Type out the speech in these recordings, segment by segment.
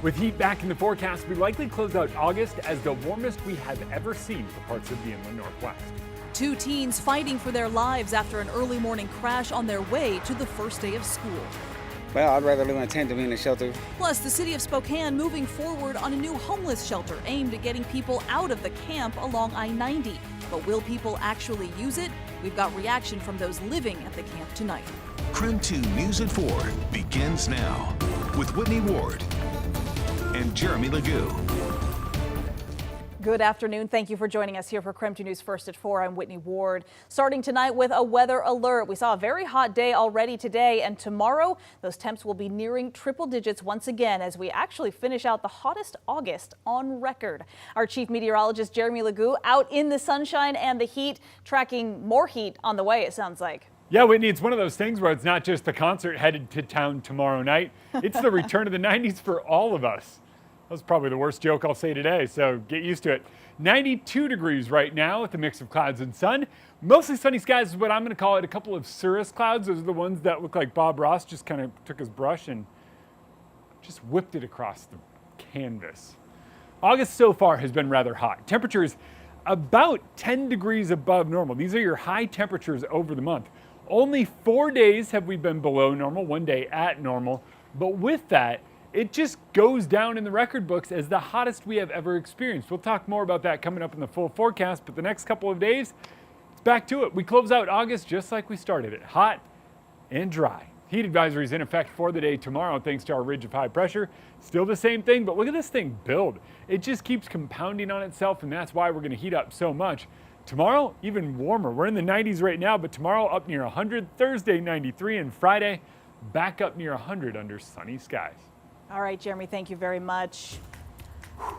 With heat back in the forecast, we likely close out August as the warmest we have ever seen for parts of the inland Northwest. Two teens fighting for their lives after an early morning crash on their way to the first day of school. Well, I'd rather live in a tent than be in a shelter. Plus, the city of Spokane moving forward on a new homeless shelter aimed at getting people out of the camp along I-90. But will people actually use it? We've got reaction from those living at the camp tonight. KREM 2 News at 4 begins now with Whitney Ward and Jeremy Legoo. Good afternoon. Thank you for joining us here for KREM 2 News First at 4. I'm Whitney Ward. Starting tonight with a weather alert. We saw a very hot day already today, and tomorrow those temps will be nearing triple digits once again as we actually finish out the hottest August on record. Our chief meteorologist Jeremy Legoo out in the sunshine and the heat, tracking more heat on the way, it sounds like. Yeah, Whitney, it's one of those things where it's not just the concert headed to town tomorrow night. It's the return of the 90s for all of us. That was probably the worst joke I'll say today, so get used to it. 92 degrees right now with a mix of clouds and sun. Mostly sunny skies is what I'm going to call it. A couple of cirrus clouds. Those are the ones that look like Bob Ross just kind of took his brush and just whipped it across the canvas. August so far has been rather hot. Temperatures about 10 degrees above normal. These are your high temperatures over the month. Only 4 days have we been below normal, 1 day at normal. But with that, it just goes down in the record books as the hottest we have ever experienced. We'll talk more about that coming up in the full forecast, but the next couple of days, it's back to it. We close out August just like we started it, hot and dry. Heat advisories in effect for the day tomorrow thanks to our ridge of high pressure. Still the same thing, but look at this thing build. It just keeps compounding on itself, and that's why we're going to heat up so much. Tomorrow, even warmer. We're in the 90s right now, but tomorrow up near 100, Thursday 93, and Friday back up near 100 under sunny skies. All right, Jeremy, thank you very much.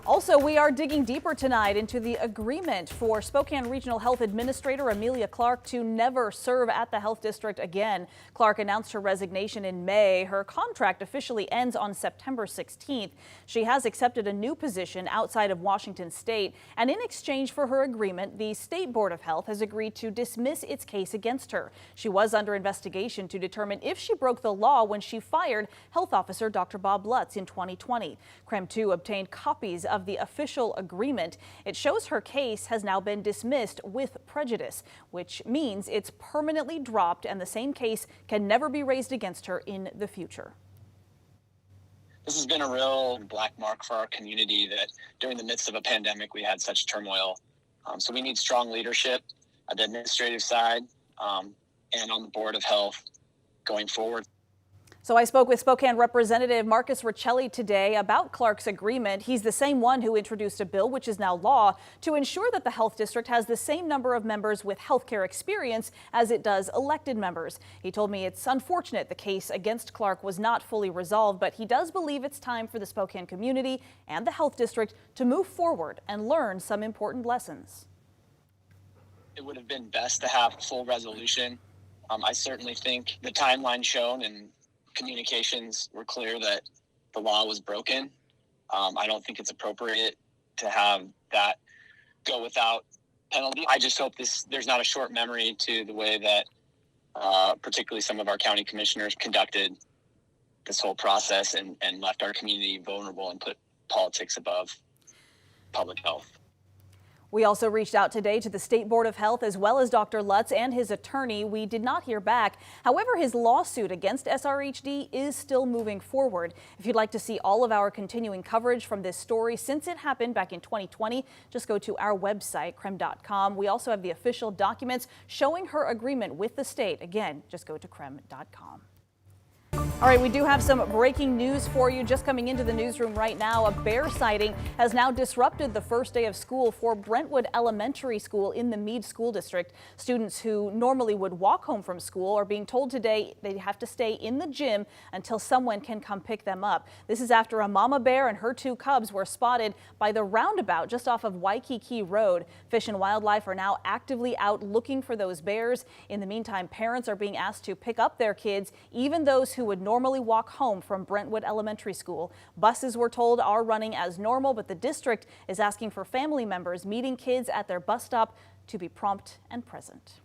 Also, we are digging deeper tonight into the agreement for Spokane Regional Health Administrator Amelia Clark to never serve at the health district again. Clark announced her resignation in May. Her contract officially ends on September 16th. She has accepted a new position outside of Washington State, and in exchange for her agreement, the State Board of Health has agreed to dismiss its case against her. She was under investigation to determine if she broke the law when she fired Health Officer Dr. Bob Lutz in 2020. KREM 2 obtained copies of the official agreement. It shows her case has now been dismissed with prejudice, which means it's permanently dropped and the same case can never be raised against her in the future. This has been a real black mark for our community that during the midst of a pandemic, we had such turmoil. So we need strong leadership at the administrative side and on the Board of Health going forward. So I spoke with Spokane Representative Marcus Riccelli today about Clark's agreement. He's the same one who introduced a bill, which is now law, to ensure that the health district has the same number of members with healthcare experience as it does elected members. He told me it's unfortunate the case against Clark was not fully resolved, but he does believe it's time for the Spokane community and the health district to move forward and learn some important lessons. It would have been best to have a full resolution. I certainly think the timeline shown and communications were clear that the law was broken. I don't think it's appropriate to have that go without penalty. I just hope there's not a short memory to the way that particularly some of our county commissioners conducted this whole process and left our community vulnerable and put politics above public health. We also reached out today to the State Board of Health as well as Dr. Lutz and his attorney. We did not hear back. However, his lawsuit against SRHD is still moving forward. If you'd like to see all of our continuing coverage from this story since it happened back in 2020, just go to our website, krem.com. We also have the official documents showing her agreement with the state. Again, just go to krem.com. All right, we do have some breaking news for you just coming into the newsroom right now. A bear sighting has now disrupted the first day of school for Brentwood Elementary School in the Meade School District. Students who normally would walk home from school are being told today they have to stay in the gym until someone can come pick them up. This is after a mama bear and her two cubs were spotted by the roundabout just off of Waikiki Road. Fish and Wildlife are now actively out looking for those bears. In the meantime, parents are being asked to pick up their kids, even those who would normally walk home from Brentwood Elementary School. Buses, we're told, are running as normal, but the district is asking for family members meeting kids at their bus stop to be prompt and present.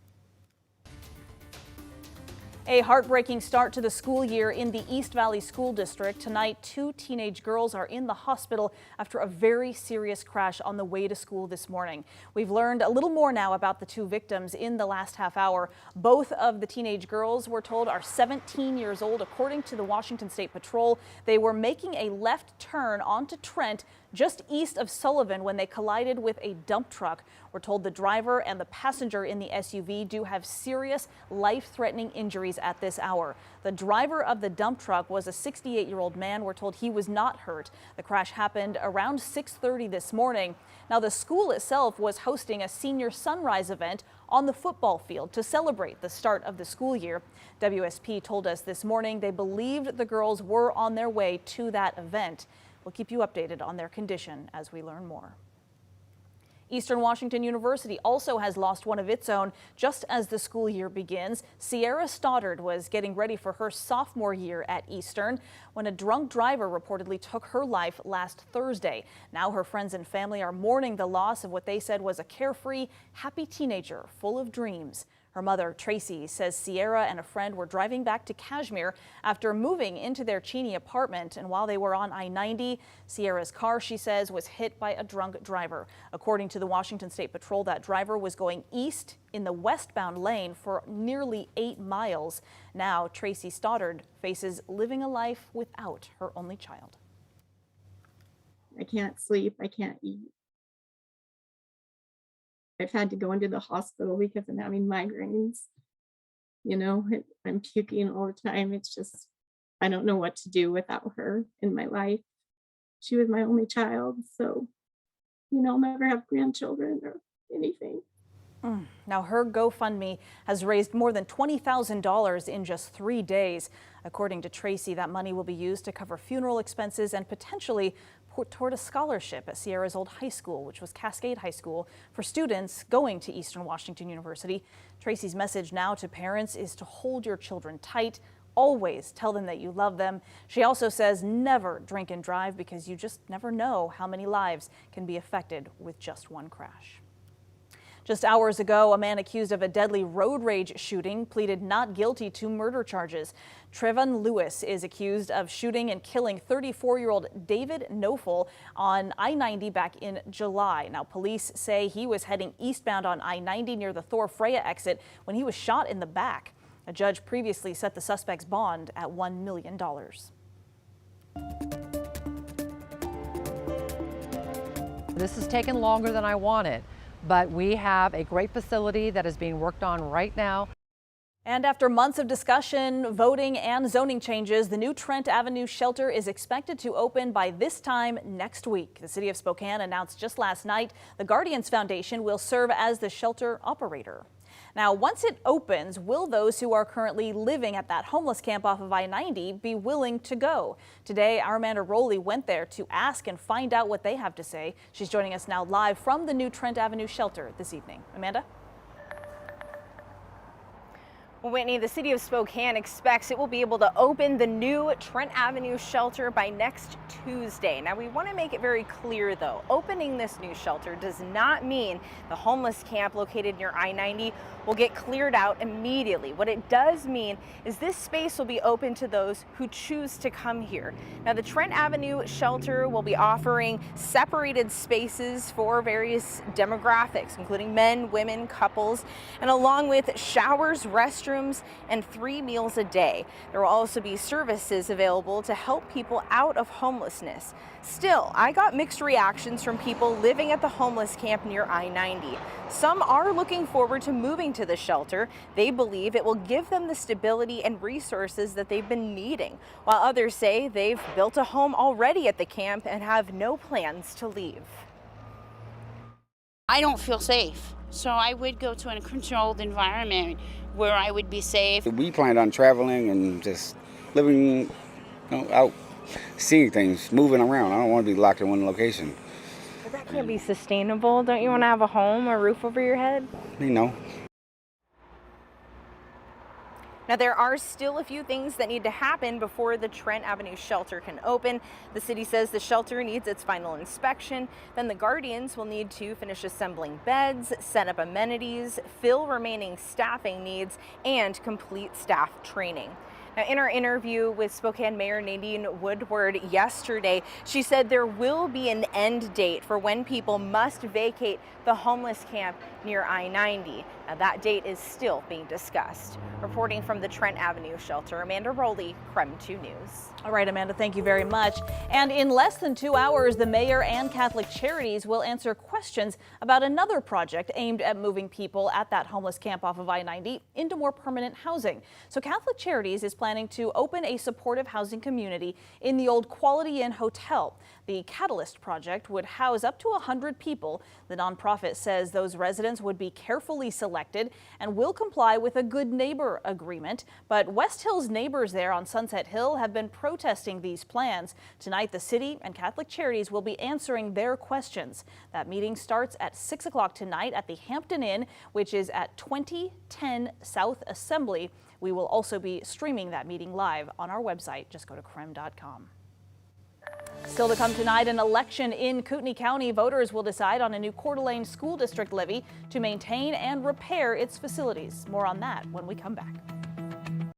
A heartbreaking start to the school year in the East Valley School District. Tonight, 2 teenage girls are in the hospital after a very serious crash on the way to school this morning. We've learned a little more now about the 2 victims in the last half hour. Both of the teenage girls, we're told, are 17 years old. According to the Washington State Patrol, they were making a left turn onto Trent just east of Sullivan when they collided with a dump truck. We're told the driver and the passenger in the SUV do have serious life-threatening injuries at this hour. The driver of the dump truck was a 68-year-old man. We're told he was not hurt. The crash happened around 6:30 this morning. Now, the school itself was hosting a senior sunrise event on the football field to celebrate the start of the school year. WSP told us this morning they believed the girls were on their way to that event. We'll keep you updated on their condition as we learn more. Eastern Washington University also has lost one of its own just as the school year begins. Sierra Stoddard was getting ready for her sophomore year at Eastern when a drunk driver reportedly took her life last Thursday. Now her friends and family are mourning the loss of what they said was a carefree, happy teenager full of dreams. Her mother, Tracy, says Sierra and a friend were driving back to Kashmir after moving into their Cheney apartment. And while they were on I-90, Sierra's car, she says, was hit by a drunk driver. According to the Washington State Patrol, that driver was going east in the westbound lane for nearly 8 miles. Now, Tracy Stoddard faces living a life without her only child. I can't sleep. I can't eat. I've had to go into the hospital because I'm having migraines. You know, I'm puking all the time. It's just, I don't know what to do without her in my life. She was my only child, so, you know, I'll never have grandchildren or anything. Now, her GoFundMe has raised more than $20,000 in just 3 days. According to Tracy, that money will be used to cover funeral expenses and potentially toward a scholarship at Sierra's old high school, which was Cascade High School, for students going to Eastern Washington University. Tracy's message now to parents is to hold your children tight. Always tell them that you love them. She also says never drink and drive because you just never know how many lives can be affected with just one crash. Just hours ago, a man accused of a deadly road rage shooting pleaded not guilty to murder charges. Trevon Lewis is accused of shooting and killing 34-year-old David Nofel on I-90 back in July. Now, police say he was heading eastbound on I-90 near the Thor Freya exit when he was shot in the back. A judge previously set the suspect's bond at $1 million. This has taken longer than I wanted, but we have a great facility that is being worked on right now. And after months of discussion, voting, and zoning changes, the new Trent Avenue shelter is expected to open by this time next week. The city of Spokane announced just last night the Guardians Foundation will serve as the shelter operator. Now, once it opens, will those who are currently living at that homeless camp off of I-90 be willing to go? Today, our Amanda Rowley went there to ask and find out what they have to say. She's joining us now live from the new Trent Avenue shelter this evening. Amanda? Well, Whitney, the city of Spokane expects it will be able to open the new Trent Avenue shelter by next Tuesday. Now, we want to make it very clear, though, opening this new shelter does not mean the homeless camp located near I-90 will get cleared out immediately. What it does mean is this space will be open to those who choose to come here. Now, the Trent Avenue shelter will be offering separated spaces for various demographics, including men, women, couples, and along with showers, restrooms, and 3 meals a day. There will also be services available to help people out of homelessness. Still, I got mixed reactions from people living at the homeless camp near I-90. Some are looking forward to moving to the shelter. They believe it will give them the stability and resources that they've been needing, while others say they've built a home already at the camp and have no plans to leave. I don't feel safe, so I would go to a controlled environment where I would be safe. We planned on traveling and just living, you know, out, seeing things, moving around. I don't want to be locked in one location. But that can't be sustainable. Don't you want to have a home, a roof over your head? You know. Now, there are still a few things that need to happen before the Trent Avenue shelter can open. The city says the shelter needs its final inspection. Then the Guardians will need to finish assembling beds, set up amenities, fill remaining staffing needs, and complete staff training. Now, in our interview with Spokane Mayor Nadine Woodward yesterday, she said there will be an end date for when people must vacate the homeless camp near I-90. Now, that date is still being discussed. Reporting from the Trent Avenue shelter, Amanda Rowley, KREM 2 News. All right, Amanda, thank you very much. And in less than 2 hours, the mayor and Catholic Charities will answer questions about another project aimed at moving people at that homeless camp off of I-90 into more permanent housing. So Catholic Charities is planning to open a supportive housing community in the old Quality Inn Hotel. The Catalyst project would house up to 100 people. The nonprofit says those residents would be carefully selected and will comply with a good neighbor agreement. But West Hill's neighbors there on Sunset Hill have been protesting these plans. Tonight, the city and Catholic Charities will be answering their questions. That meeting starts at 6 o'clock tonight at the Hampton Inn, which is at 2010 South Assembly. We will also be streaming that meeting live on our website. Just go to krem.com. Still to come tonight, an election in Kootenai County. Voters will decide on a new Coeur d'Alene School District levy to maintain and repair its facilities. More on that when we come back.